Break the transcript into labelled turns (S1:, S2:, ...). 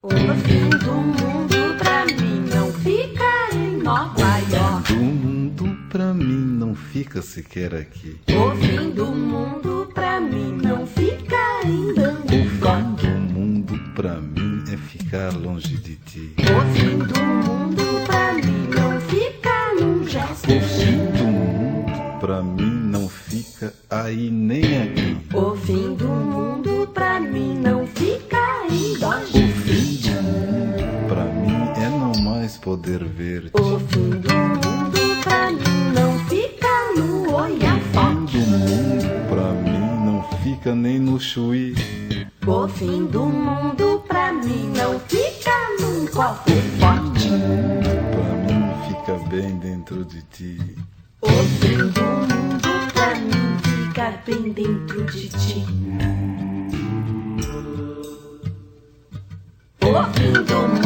S1: O fim do mundo pra mim não fica em Nova York.
S2: O mundo pra mim não fica sequer aqui.
S1: O fim do mundo pra mim não fica em
S2: O fim
S1: Bangkok.
S2: do mundo pra mim é ficar longe de ti.
S1: O fim do mundo pra mim não fica num gesto.
S2: O fim do mundo pra mim não fica aí nem aqui.
S1: O fim do mundo pra mim não fica em
S2: O
S1: Doge.
S2: fim do mundo pra mim é não mais poder ver-te.
S1: O fim do mundo pra mim não fica no
S2: O fim
S1: Oiapoque.
S2: do mundo pra mim não fica nem no Chuí.
S1: O fim do mundo pra mim não fica num copo forte.
S2: O mundo pra mim fica bem dentro de ti.
S1: O fim do mundo pra mim fica bem dentro de ti. O fim do mundo